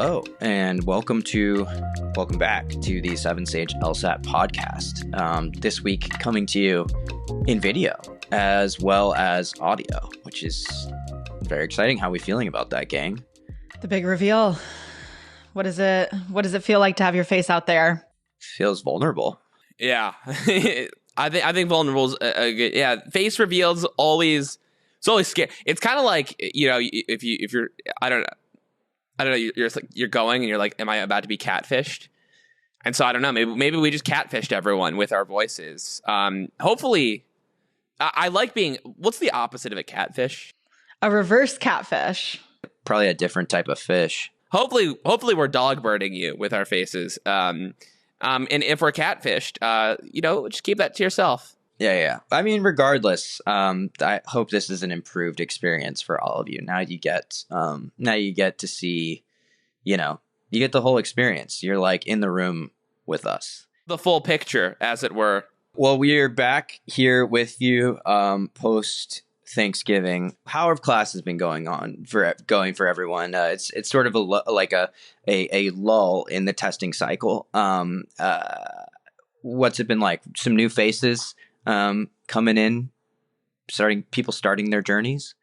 Hello, and welcome back to the 7Sage LSAT podcast. This week coming to you in video as well as audio, which is very exciting. How are we feeling about that, gang? The big reveal. What does it feel like to have your face out there? Feels vulnerable. Yeah. I think vulnerable is a good, yeah. Face reveals it's always scary. It's kind of like, if you're, I don't know, you're going and you're like, am I about to be catfished? And so I don't know, maybe we just catfished everyone with our voices. Hopefully I like being, what's the opposite of a catfish? A reverse catfish. Probably a different type of fish. Hopefully we're dog birding you with our faces. And if we're catfished, just keep that to yourself. Yeah. I mean, regardless, I hope this is an improved experience for all of you. Now you get to see, you get the whole experience. You're like in the room with us. The full picture, as it were. Well, we are back here with you post Thanksgiving. How have classes been going for everyone? It's sort of a lull in the testing cycle. What's it been like? Some new faces coming in, people starting their journeys.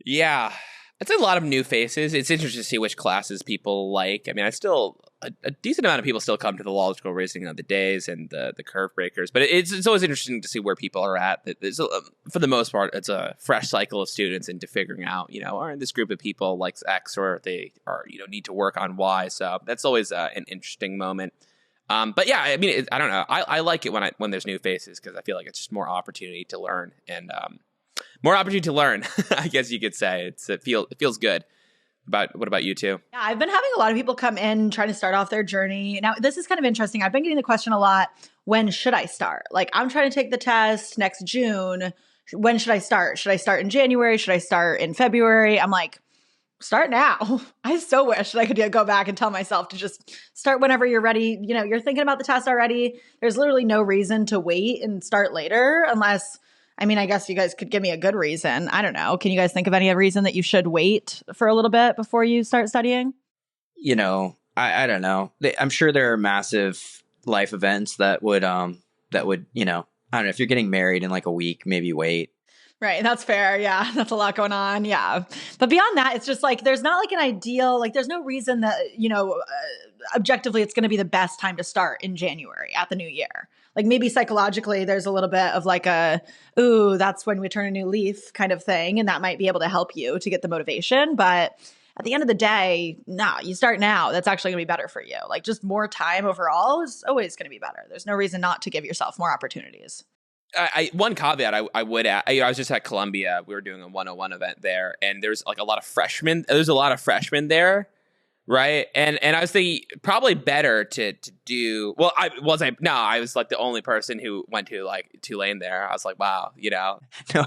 Yeah, it's a lot of new faces. It's interesting to see which classes people like. I mean, a decent amount of people still come to the law school racing on the days and the curve breakers, but it's always interesting to see where people are at. For the most part, it's a fresh cycle of students into figuring out, are this group of people likes X or they are, need to work on Y. So that's always an interesting moment. But yeah, I mean, I don't know. I like it when there's new faces because I feel like it's just more opportunity to learn and more opportunity to learn. I guess you could say it feels good. What about you too? Yeah, I've been having a lot of people come in trying to start off their journey. Now, this is kind of interesting. I've been getting the question a lot, when should I start? Like, I'm trying to take the test next June. When should I start? Should I start in January? Should I start in February? I'm like, start now. I so wish that I could go back and tell myself to just start whenever you're ready. You're thinking about the test already. There's literally no reason to wait and start later unless, I guess you guys could give me a good reason. I don't know. Can you guys think of any reason that you should wait for a little bit before you start studying? I don't know. I'm sure there are massive life events that would, I don't know, if you're getting married in like a week, maybe wait. Right. That's fair. Yeah. That's a lot going on. Yeah. But beyond that, it's just like, there's not like an ideal, like there's no reason that, objectively it's going to be the best time to start in January at the new year. Like maybe psychologically there's a little bit of like that's when we turn a new leaf kind of thing. And that might be able to help you to get the motivation. But at the end of the day, you start now. That's actually gonna be better for you. Like just more time overall is always going to be better. There's no reason not to give yourself more opportunities. One caveat I would add, I was just at Columbia. We were doing a 101 event there, and there's like a lot of freshmen. There's a lot of freshmen there, right? And I was thinking probably better to do. Well, I was like the only person who went to like Tulane there. I was like, wow, No,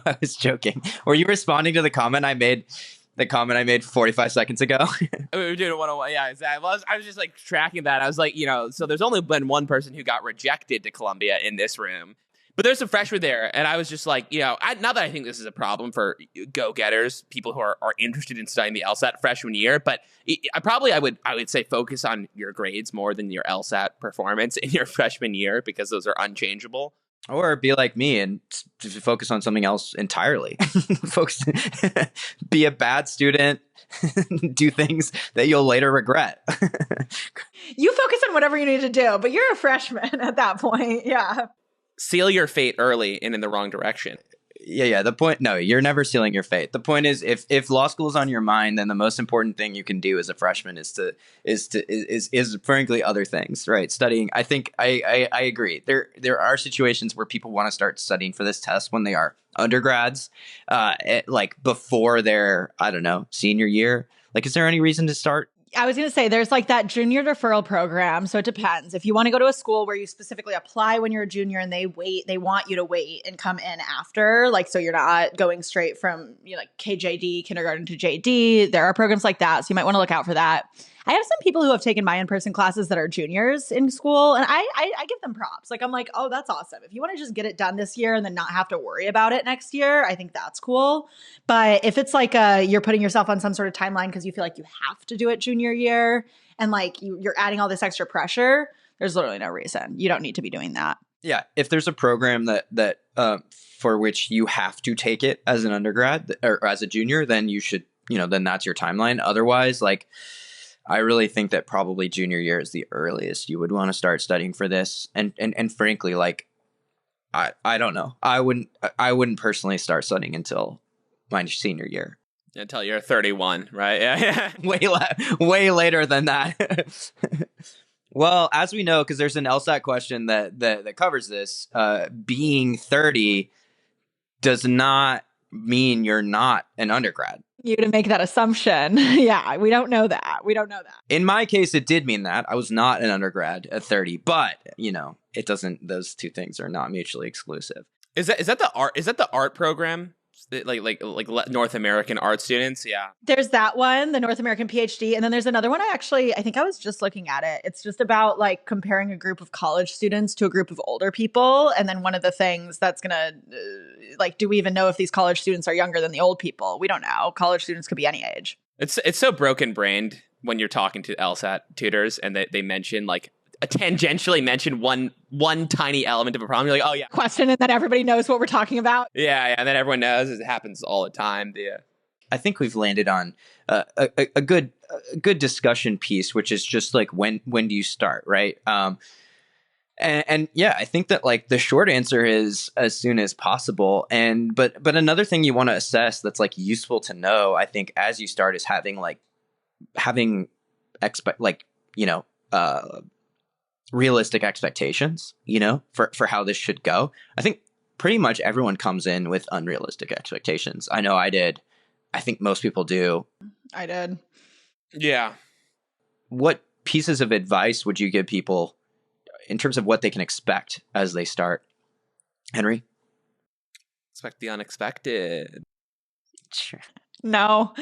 I was joking. Were you responding to the comment I made? The comment I made 45 seconds ago. We were doing a 101. Yeah, exactly. Well, I was just like tracking that. I was like, so there's only been one person who got rejected to Columbia in this room. But there's some freshmen there, and I was just like, not that I think this is a problem for go-getters, people who are interested in studying the LSAT freshman year, but I would say focus on your grades more than your LSAT performance in your freshman year because those are unchangeable. Or be like me and focus on something else entirely. Be a bad student, do things that you'll later regret. You focus on whatever you need to do, but you're a freshman at that point, yeah. Seal your fate early and in the wrong direction. Yeah. The point, no, you're never sealing your fate. The point is, if law school is on your mind, then the most important thing you can do as a freshman is frankly other things, right? Studying. I think I agree. There are situations where people want to start studying for this test when they are undergrads, like before their, I don't know, senior year. Like, is there any reason to start? I was going to say there's like that junior deferral program. So it depends. If you want to go to a school where you specifically apply when you're a junior and they want you to wait and come in after, like, so you're not going straight from, like KJD, kindergarten to JD. There are programs like that. So you might want to look out for that. I have some people who have taken my in-person classes that are juniors in school, and I give them props. Like, I'm like, oh, that's awesome. If you want to just get it done this year and then not have to worry about it next year, I think that's cool. But if it's like you're putting yourself on some sort of timeline because you feel like you have to do it junior year and like you're adding all this extra pressure, there's literally no reason. You don't need to be doing that. Yeah, if there's a program that for which you have to take it as an undergrad or as a junior, then you should, then that's your timeline. Otherwise, like, I really think that probably junior year is the earliest you would want to start studying for this. And frankly, like, I don't know. I wouldn't personally start studying until my senior year. Until you're 31, right? Yeah. Way later than that. Well, as we know, because there's an LSAT question that covers this, being 30 does not mean you're not an undergrad. You to make that assumption. Yeah, we don't know that. In my case, it did mean that. I was not an undergrad at 30, but, it doesn't, those two things are not mutually exclusive. Is that the art program? Like North American art students? Yeah. There's that one, the North American PhD. And then there's another one. I think I was just looking at it. It's just about like comparing a group of college students to a group of older people. And then one of the things that's going to do we even know if these college students are younger than the old people? We don't know. College students could be any age. It's so broken brained when you're talking to LSAT tutors and they mention like tangentially mention one tiny element of a problem. You're like, oh yeah, question, and then everybody knows what we're talking about. Yeah, and then everyone knows. It happens all the time. Yeah, I think we've landed on a good discussion piece, which is just like when do you start, right? And yeah, I think that like the short answer is as soon as possible. And but another thing you want to assess that's like useful to know, I think, as you start is having realistic expectations, for how this should go. I think pretty much everyone comes in with unrealistic expectations. I know I did. I think most people do. I did. Yeah. What pieces of advice would you give people in terms of what they can expect as they start? Henry? Expect the unexpected. Sure. No.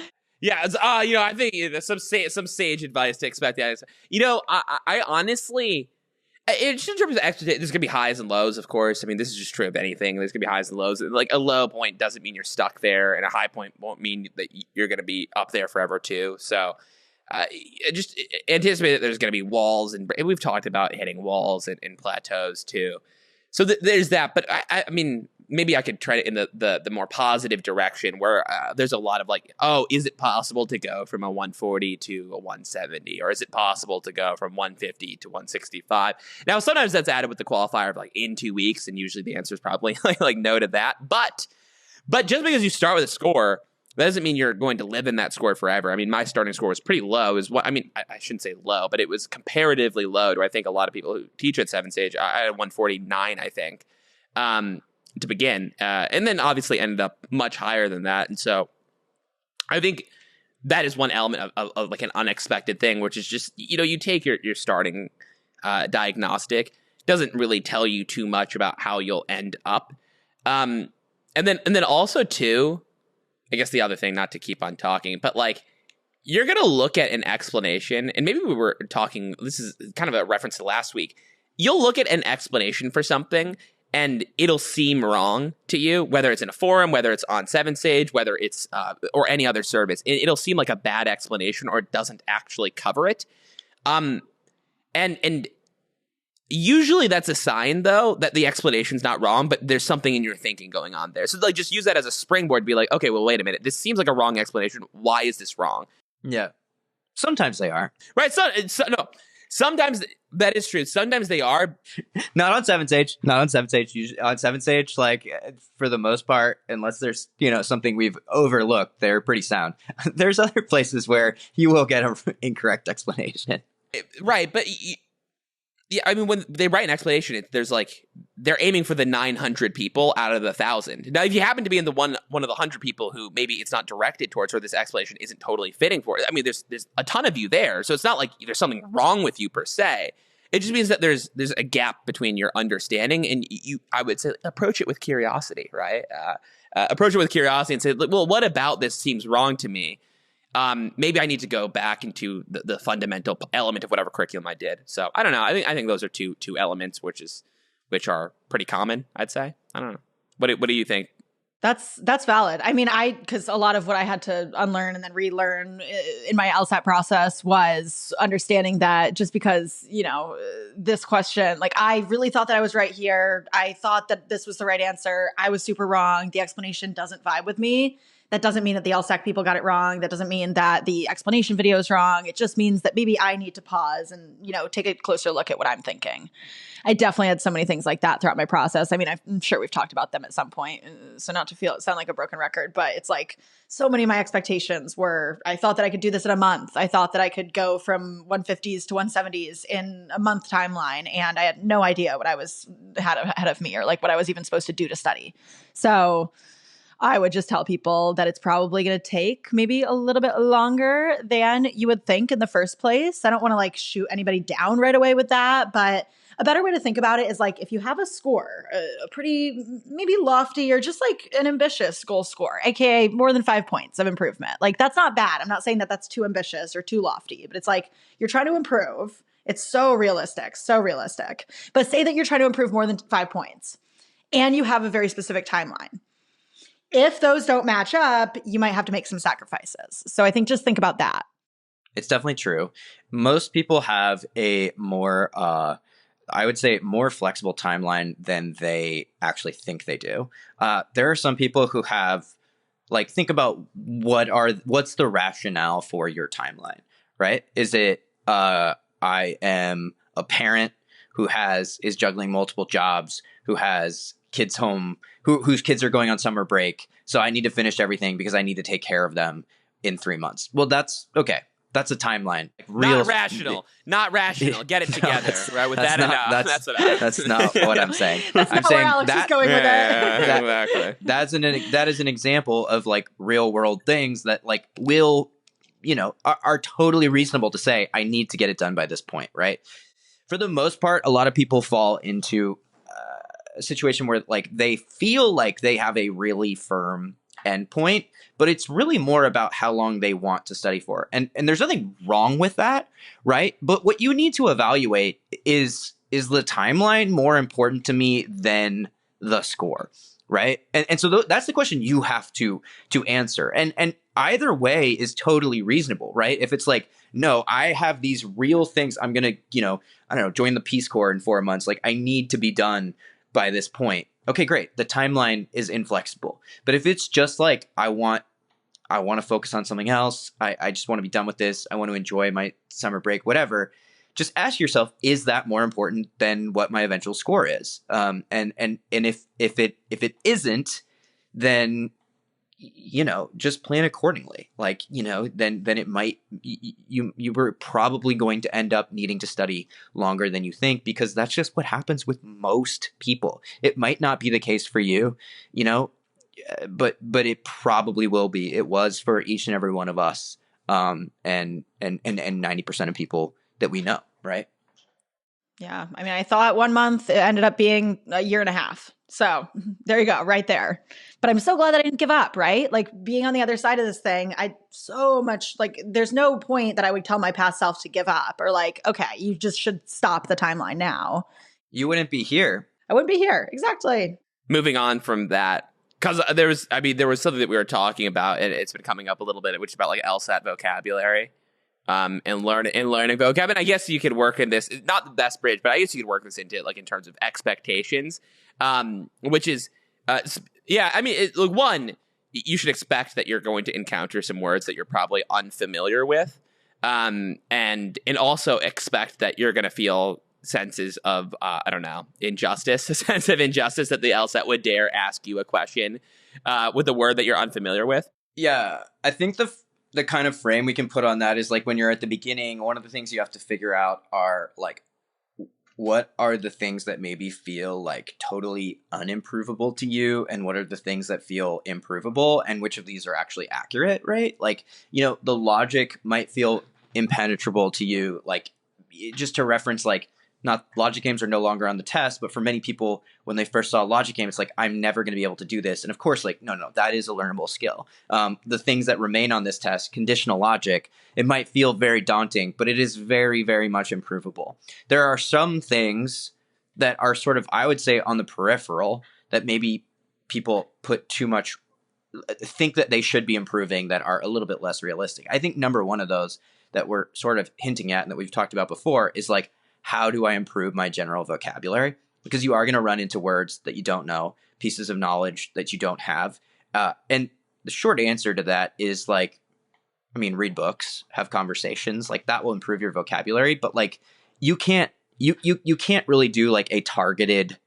Yeah, I think some sage advice to expect the unexpected. I honestly, in terms of expectations, there's gonna be highs and lows, of course. I mean, this is just true of anything. There's gonna be highs and lows. Like a low point doesn't mean you're stuck there, and a high point won't mean that you're gonna be up there forever too. So, just anticipate that there's gonna be walls, and we've talked about hitting walls and plateaus too. So there's that. But I mean, maybe I could try it in the more positive direction where there's a lot of like, oh, is it possible to go from a 140 to a 170? Or is it possible to go from 150 to 165? Now, sometimes that's added with the qualifier of like in 2 weeks. And usually the answer is probably like no to that. But just because you start with a score, that doesn't mean you're going to live in that score forever. I mean, my starting score was pretty low. I shouldn't say low, but it was comparatively low to I think a lot of people who teach at 7Sage. I had 149, I think. To begin, and then obviously ended up much higher than that. And so I think that is one element of like an unexpected thing, which is just, you take your starting diagnostic, doesn't really tell you too much about how you'll end up. And then also too, I guess the other thing, not to keep on talking, but like you're going to look at an explanation, and maybe we were talking, this is kind of a reference to last week. You'll look at an explanation for something and it'll seem wrong to you, whether it's in a forum, whether it's on 7Sage, whether it's or any other service. It'll seem like a bad explanation, or it doesn't actually cover it. And usually that's a sign, though, that the explanation's not wrong, but there's something in your thinking going on there. So like, just use that as a springboard. Be like, okay, well, wait a minute. This seems like a wrong explanation. Why is this wrong? Yeah. Sometimes they are. Right. No. Sometimes that is true. Sometimes they are. Not on 7Sage. Usually on 7Sage, like for the most part, unless there's something we've overlooked, they're pretty sound. There's other places where you will get an incorrect explanation. Right, but yeah, I mean, when they write an explanation, there's like they're aiming for the 900 people out of the 1,000. Now, if you happen to be in the one of the 100 people who maybe it's not directed towards, or this explanation isn't totally fitting for it, I mean, there's a ton of you there, so it's not like there's something wrong with you per se. It just means that there's a gap between your understanding and I would say, approach it with curiosity, right? Approach it with curiosity and say, well, what about this seems wrong to me? Maybe I need to go back into the fundamental element of whatever curriculum I did. So I don't know. I think those are two elements which are pretty common, I'd say. I don't know. What do you think? That's valid. I mean, because a lot of what I had to unlearn and then relearn in my LSAT process was understanding that just because, this question, like I really thought that I was right here. I thought that this was the right answer. I was super wrong. The explanation doesn't vibe with me. That doesn't mean that the LSAT people got it wrong. That doesn't mean that the explanation video is wrong. It just means that maybe I need to pause and, take a closer look at what I'm thinking. I definitely had so many things like that throughout my process. I mean, I'm sure we've talked about them at some point. So not to sound like a broken record, but it's like so many of my expectations were, I thought that I could do this in a month. I thought that I could go from 150s to 170s in a month timeline. And I had no idea what I had ahead of me or like what I was even supposed to do to study. So I would just tell people that it's probably going to take maybe a little bit longer than you would think in the first place. I don't want to like shoot anybody down right away with that, but a better way to think about it is like if you have a score, a pretty maybe lofty or just like an ambitious goal score, aka more than 5 points of improvement. Like that's not bad. I'm not saying that that's too ambitious or too lofty, but it's like you're trying to improve. It's so realistic, so realistic. But say that you're trying to improve more than 5 points and you have a very specific timeline. If those don't match up, you might have to make some sacrifices. So I think just think about that. It's definitely true. Most people have a more, I would say, more flexible timeline than they actually think they do. There are some people who have, like, think about what's the rationale for your timeline, right? Is it I am a parent who is juggling multiple jobs, who has kids home, whose kids are going on summer break. So I need to finish everything because I need to take care of them in 3 months. Well, that's okay. That's a timeline. Not rational. Get it together, right? With that enough. That's not what I'm saying. That's I'm not saying where Alex is going with it. Exactly. That is an example of like real world things that like will, are totally reasonable to say, I need to get it done by this point, right? For the most part, a lot of people fall into a situation where like they feel like they have a really firm endpoint, but it's really more about how long they want to study for. And there's nothing wrong with that, right? But what you need to evaluate is the timeline more important to me than the score, right? And so that's the question you have to answer. And either way is totally reasonable, right? If it's like, no, I have these real things I'm going to, I don't know, join the Peace Corps in 4 months. Like I need to be done by this point. Okay, great. The timeline is inflexible. But if it's just like, I want to focus on something else. I just want to be done with this. I want to enjoy my summer break, whatever. Just ask yourself, is that more important than what my eventual score is? And if it isn't, then just plan accordingly. Like, then it might, you were probably going to end up needing to study longer than you think, because that's just what happens with most people. It might not be the case for you, but it probably will be. It was for each and every one of us. And 90% of people that we know, right? Yeah. I mean, I thought 1 month, it ended up being a year and a half. So there you go, right there. But I'm so glad that I didn't give up, right? Like being on the other side of this thing, there's no point that I would tell my past self to give up or like, okay, you just should stop the timeline now. You wouldn't be here. I wouldn't be here. Exactly. Moving on from that, because there was something that we were talking about, and it's been coming up a little bit, which is about like LSAT vocabulary. And learning vocab. And I guess you could work in this, not the best bridge, but I guess you could work this into like in terms of expectations, which is, one, you should expect that you're going to encounter some words that you're probably unfamiliar with, and also expect that you're going to feel senses of, injustice, a sense of injustice that the LSAT would dare ask you a question with a word that you're unfamiliar with. Yeah, I think the kind of frame we can put on that is like when you're at the beginning, one of the things you have to figure out are like, what are the things that maybe feel like totally unimprovable to you? And what are the things that feel improvable? And which of these are actually accurate, right? Like, the logic might feel impenetrable to you. Like, just to reference, like, not logic games are no longer on the test, but for many people, when they first saw a logic game, it's like, I'm never going to be able to do this. And of course, like, no, that is a learnable skill. The things that remain on this test, conditional logic, it might feel very daunting, but it is very, very much improvable. There are some things that are sort of, I would say, on the peripheral that maybe people put too much, think that they should be improving that are a little bit less realistic. I think number one of those that we're sort of hinting at and that we've talked about before is like, how do I improve my general vocabulary? Because you are going to run into words that you don't know, pieces of knowledge that you don't have. And the short answer to that is like, I mean, read books, have conversations, like that will improve your vocabulary. But like, you can't really do like a targeted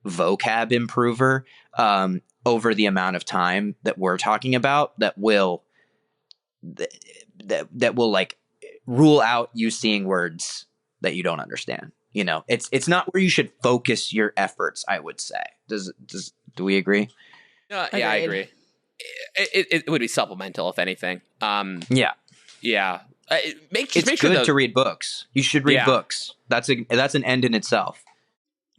vocab improver over the amount of time that we're talking about that will like rule out you seeing words that you don't understand. You know, it's not where you should focus your efforts, I would say. Do we agree? Yeah, I agree. It would be supplemental, if anything. Yeah. It's good to read books. You should read books. That's an end in itself.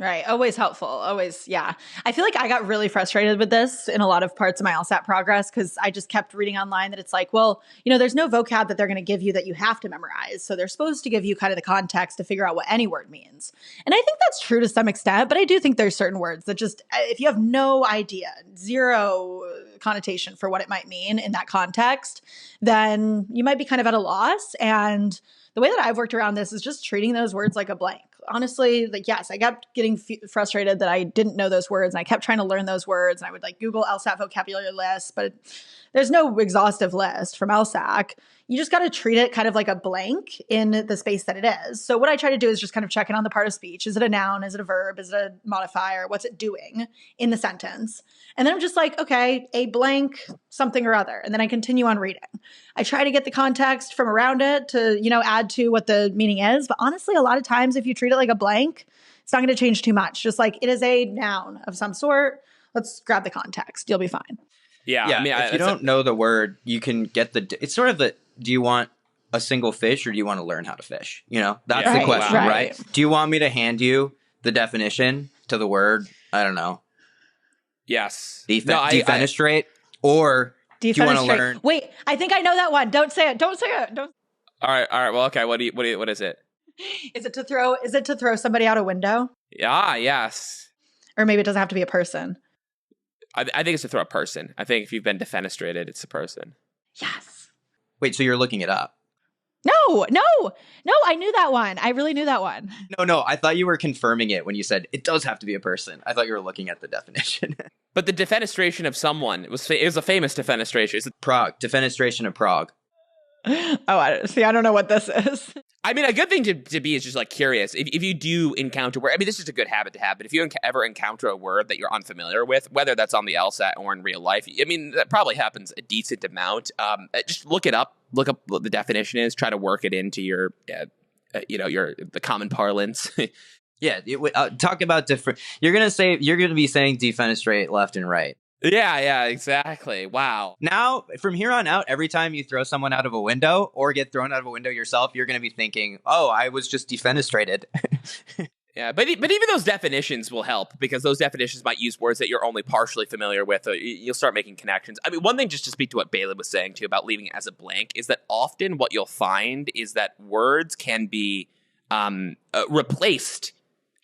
Right. Always helpful. Always. Yeah. I feel like I got really frustrated with this in a lot of parts of my LSAT progress because I just kept reading online that it's like, well, you know, there's no vocab that they're going to give you that you have to memorize. So they're supposed to give you kind of the context to figure out what any word means. And I think that's true to some extent, but I do think there's certain words that just, if you have no idea, zero connotation for what it might mean in that context, then you might be kind of at a loss. And the way that I've worked around this is just treating those words like a blank. Honestly, like, yes, I kept getting frustrated that I didn't know those words and I kept trying to learn those words and I would like Google LSAT vocabulary list, but there's no exhaustive list from LSAC. You just got to treat it kind of like a blank in the space that it is. So what I try to do is just kind of check in on the part of speech. Is it a noun? Is it a verb? Is it a modifier? What's it doing in the sentence? And then I'm just like, okay, a blank something or other. And then I continue on reading. I try to get the context from around it to, you know, add to what the meaning is. But honestly, a lot of times if you treat it like a blank, it's not going to change too much. Just like it is a noun of some sort. Let's grab the context. You'll be fine. Yeah. I mean, if you don't know the word, you can get it's sort of do you want a single fish or do you want to learn how to fish? You know, that's the question, right? Do you want me to hand you the definition to the word? I don't know. Yes. Defenestrate or do you want to learn? Wait, I think I know that one. Don't say it. Don't say it. Don't. All right. Well, okay. What is it? Is it to throw somebody out a window? Yeah. Yes. Or maybe it doesn't have to be a person. I think it's to throw a person. I think if you've been defenestrated, it's a person. Yes. Wait, so you're looking it up? No, I knew that one. I really knew that one. No, I thought you were confirming it when you said it does have to be a person. I thought you were looking at the definition. But the defenestration of someone, it was a famous defenestration. It's Prague, defenestration of Prague. Oh, I don't know what this is. I mean, a good thing to be is just like curious. If you do encounter word, I mean, this is a good habit to have, but if you ever encounter a word that you're unfamiliar with, whether that's on the LSAT or in real life, I mean, that probably happens a decent amount. Just look it up, look up what the definition is, try to work it into your, the common parlance. Yeah. Talk about different, you're going to be saying defenestrate left and right. Yeah, exactly. Wow. Now, from here on out, every time you throw someone out of a window or get thrown out of a window yourself, you're going to be thinking, oh, I was just defenestrated. Yeah, but even those definitions will help because those definitions might use words that you're only partially familiar with. Or you'll start making connections. I mean, one thing just to speak to what Bailey was saying too about leaving it as a blank is that often what you'll find is that words can be replaced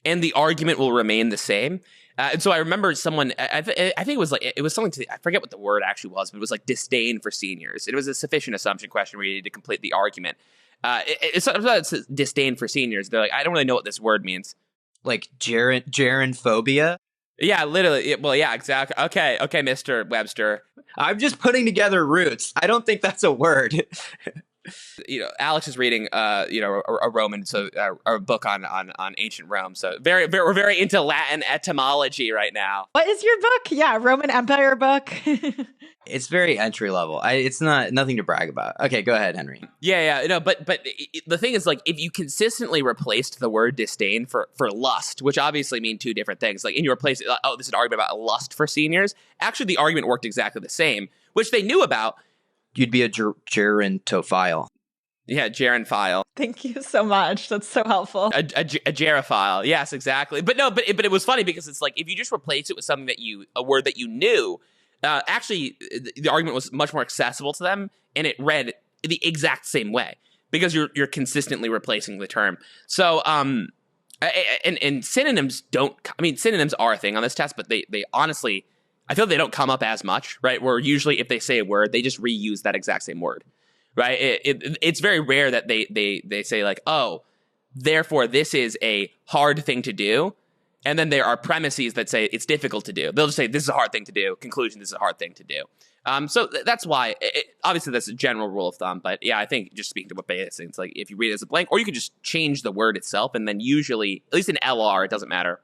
and the argument will remain the same. And so I remember someone, I think it was something to, I forget what the word actually was, but it was like disdain for seniors. It was a sufficient assumption question where you needed to complete the argument. It's disdain for seniors. They're like, I don't really know what this word means. Like gerontphobia? Yeah, literally. Well, yeah, exactly. Okay, Mr. Webster. I'm just putting together roots. I don't think that's a word. Alex is reading, a Roman, a book on ancient Rome. So we're very into Latin etymology right now. What is your book? Yeah, Roman Empire book. It's very entry level. It's nothing to brag about. Okay, go ahead, Henry. Yeah. But the thing is, like, if you consistently replaced the word disdain for lust, which obviously mean two different things, like in your place, this is an argument about lust for seniors. Actually, the argument worked exactly the same, which they knew about. You'd be a gerontophile. Yeah, gerontophile. Thank you so much. That's so helpful. A gerophile. Yes, exactly. But it was funny because it's like if you just replace it with something a word that you knew, actually the argument was much more accessible to them, and it read the exact same way because you're consistently replacing the term. So and synonyms don't. I mean, synonyms are a thing on this test, but they honestly, I feel they don't come up as much, right? Where usually if they say a word, they just reuse that exact same word, right? It's very rare that they say like, oh, therefore this is a hard thing to do. And then there are premises that say it's difficult to do. They'll just say this is a hard thing to do. Conclusion, this is a hard thing to do. So that's why, obviously that's a general rule of thumb. But yeah, I think just speaking to what Bay is saying, it's like if you read it as a blank, or you can just change the word itself. And then usually, at least in LR, it doesn't matter.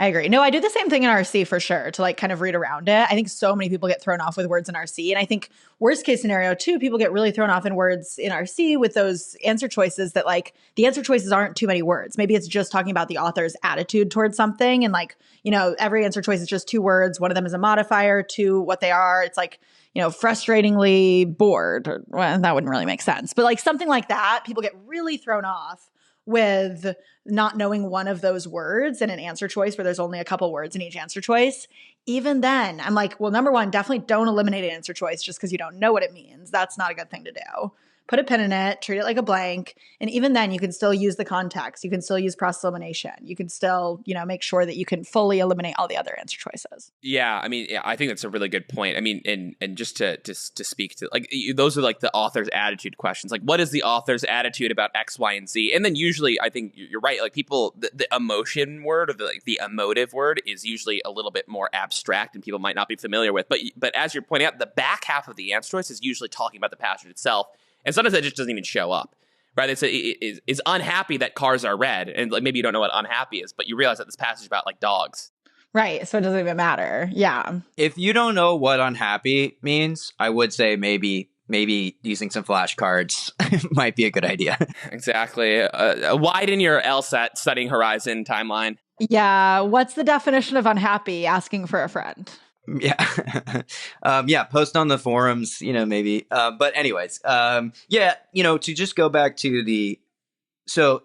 I agree. No, I do the same thing in RC for sure to like kind of read around it. I think so many people get thrown off with words in RC. And I think worst case scenario too, people get really thrown off in words in RC with those answer choices that like the answer choices aren't too many words. Maybe it's just talking about the author's attitude towards something. And like, you know, every answer choice is just 2 words. One of them is a modifier to what they are. It's like, you know, frustratingly bored. Or, well, that wouldn't really make sense. But like something like that, people get really thrown off with not knowing one of those words in an answer choice where there's only a couple words in each answer choice. Even then, I'm like, well, number one, definitely don't eliminate an answer choice just because you don't know what it means. That's not a good thing to do. Put a pin in it, treat it like a blank. And even then, you can still use the context. You can still use process elimination. You can still, you know, make sure that you can fully eliminate all the other answer choices. Yeah, I mean, yeah, I think that's a really good point. I mean, and just to speak to, like, those are like the author's attitude questions. Like, what is the author's attitude about X, Y, and Z? And then usually, I think you're right. Like, people, the emotion word or the emotive word is usually a little bit more abstract, and people might not be familiar with. But as you're pointing out, the back half of the answer choice is usually talking about the passage itself. And sometimes that just doesn't even show up, right? It's is unhappy that cars are red. And like maybe you don't know what unhappy is, but you realize that this passage is about like dogs. Right. So it doesn't even matter. Yeah. If you don't know what unhappy means, I would say maybe using some flashcards might be a good idea. Exactly. Widen your LSAT studying horizon timeline. Yeah. What's the definition of unhappy? Asking for a friend. Yeah. Yeah. Post on the forums, you know, maybe. But anyways, yeah, you know, to just go back to so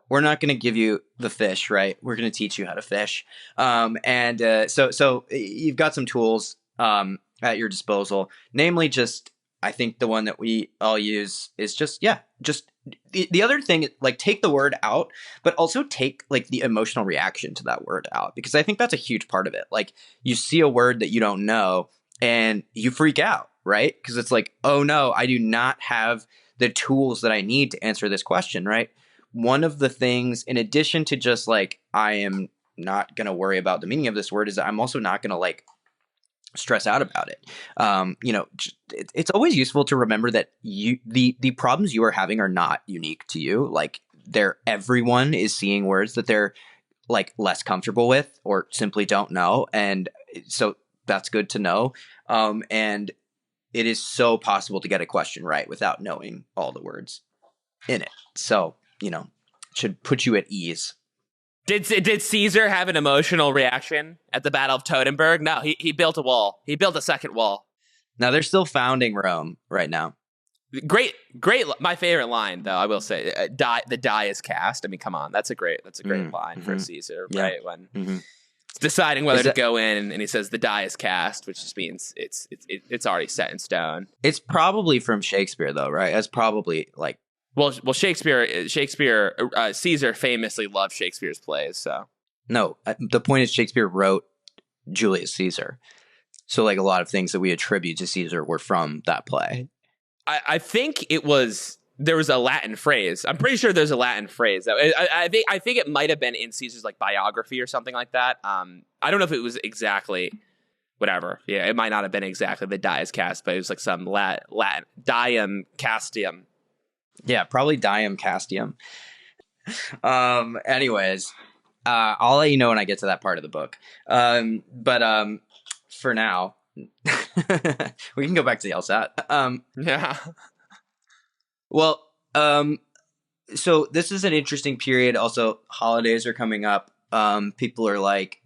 we're not going to give you the fish, right? We're going to teach you how to fish. So you've got some tools, at your disposal, namely just, I think the one that we all use is just the other thing, like take the word out, but also take like the emotional reaction to that word out, because I think that's a huge part of it. Like you see a word that you don't know and you freak out, right? Because it's like, oh no, I do not have the tools that I need to answer this question, right? One of the things, in addition to just like, I am not going to worry about the meaning of this word, is that I'm also not going to like stress out about it. You know, it's always useful to remember that the problems you are having are not unique to you. Like everyone is seeing words that they're like less comfortable with or simply don't know. And so that's good to know. And it is so possible to get a question right without knowing all the words in it. So, you know, it should put you at ease. Did Caesar have an emotional reaction at the Battle of Teutoburg? No, he built a wall. He built a second wall. Now they're still founding Rome right now. Great. My favorite line, though, I will say, the die is cast. I mean, come on, that's a great line for Caesar, right? When it's deciding whether to go in, and he says the die is cast, which just means it's already set in stone. It's probably from Shakespeare, though, right? That's probably like. Well, Caesar famously loved Shakespeare's plays. So no, the point is Shakespeare wrote Julius Caesar, so like a lot of things that we attribute to Caesar were from that play. I think there was a Latin phrase. I'm pretty sure there's a Latin phrase. I think it might have been in Caesar's like biography or something like that. I don't know if it was exactly whatever. Yeah, it might not have been exactly the die is cast, but it was like some Latin diem castium. Yeah, probably Diem Castium. Anyways, I'll let you know when I get to that part of the book. But for now, we can go back to the LSAT. Yeah. Well, so this is an interesting period. Also, holidays are coming up. People are like,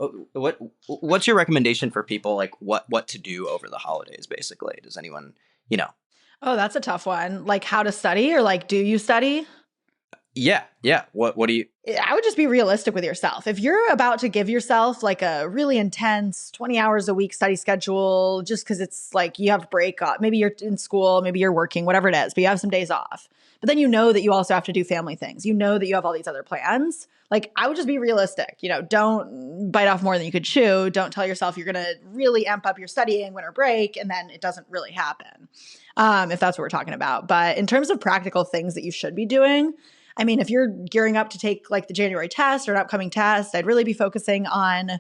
what's your recommendation for people? Like what to do over the holidays, basically? Does anyone, you know? Oh, that's a tough one. Like how to study or like do you study? Yeah. What do you? I would just be realistic with yourself. If you're about to give yourself like a really intense 20 hours a week study schedule, just because it's like you have break off, maybe you're in school, maybe you're working, whatever it is, but you have some days off. But then you know that you also have to do family things. You know that you have all these other plans. Like, I would just be realistic. Don't bite off more than you could chew. Don't tell yourself you're going to really amp up your studying winter break, and then it doesn't really happen, if that's what we're talking about. But in terms of practical things that you should be doing, I mean, if you're gearing up to take like the January test or an upcoming test, I'd really be focusing on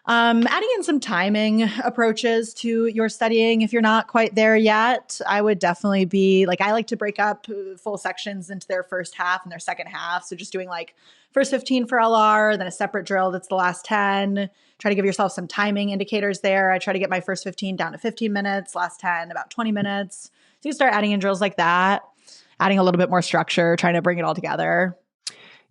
adding in some timing approaches to your studying. If you're not quite there yet, I would definitely be like, I like to break up full sections into their first half and their second half. So just doing like first 15 for LR, then a separate drill that's the last 10. Try to give yourself some timing indicators there. I try to get my first 15 down to 15 minutes, last 10 about 20 minutes. So you start adding in drills like that, adding a little bit more structure, trying to bring it all together.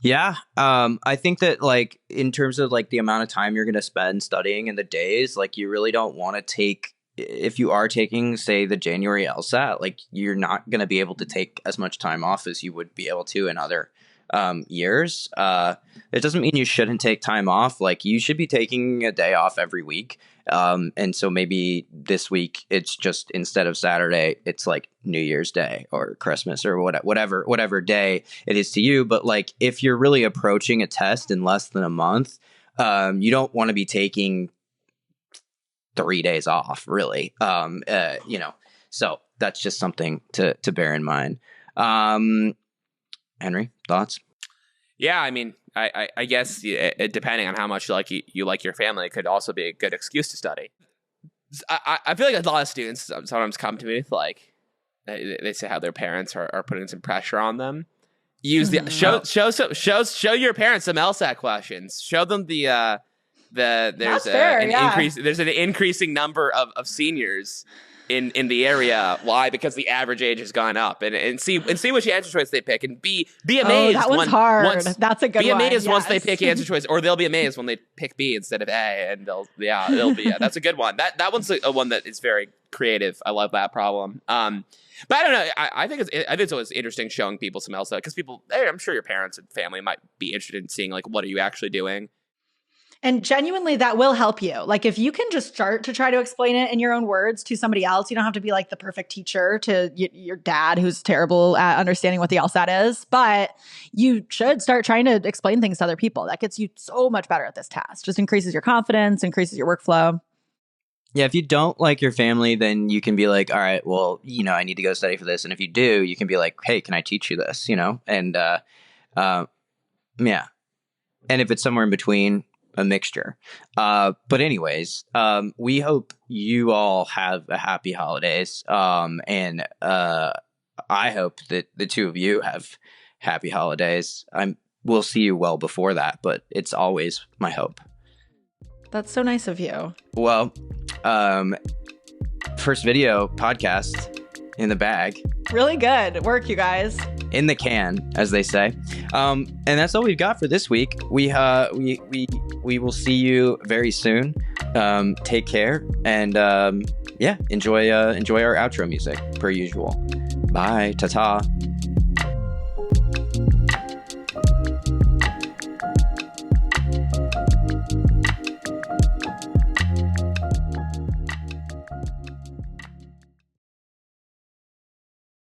Yeah. I think that like in terms of like the amount of time you're going to spend studying and the days, like you really don't want to take, if you are taking, say, the January LSAT, like you're not going to be able to take as much time off as you would be able to in other years. It doesn't mean you shouldn't take time off. Like you should be taking a day off every week. And so maybe this week it's just, instead of Saturday, it's like New Year's Day or Christmas or whatever day it is to you. But like, if you're really approaching a test in less than a month, you don't want to be taking 3 days off, really. So that's just something to bear in mind. Henry, thoughts? Yeah, I mean, I guess depending on how much you like your family, it could also be a good excuse to study. I feel like a lot of students sometimes come to me with like, they say how their parents are putting some pressure on them. Use the show your parents some LSAT questions. Show them there's an increasing number of seniors in the area. Why? Because the average age has gone up, and see which answer choice they pick, and be amazed. Oh, that one's hard. That's a good one. Be amazed once they pick answer choice, or they'll be amazed when they pick B instead of A, and it'll be that's a good one. That one's a one that is very creative. I love that problem. But I don't know. I think it's always interesting showing people some LSAT, because I'm sure your parents and family might be interested in seeing like, what are you actually doing. And genuinely, that will help you. Like, if you can just start to try to explain it in your own words to somebody else, you don't have to be like the perfect teacher to your dad who's terrible at understanding what the LSAT is, but you should start trying to explain things to other people. That gets you so much better at this task. Just increases your confidence, increases your workflow. Yeah, if you don't like your family, then you can be like, all right, well, I need to go study for this. And if you do, you can be like, hey, can I teach you this? And yeah. And if it's somewhere in between, a mixture. But anyways, we hope you all have a happy holidays. And I hope that the two of you have happy holidays. We'll see you well before that, but it's always my hope. That's so nice of you. Well, first video podcast in the bag. Really good work, you guys. In the can, as they say. And that's all we've got for this week. We will see you very soon. Take care, and enjoy our outro music per usual. Bye. Ta-ta.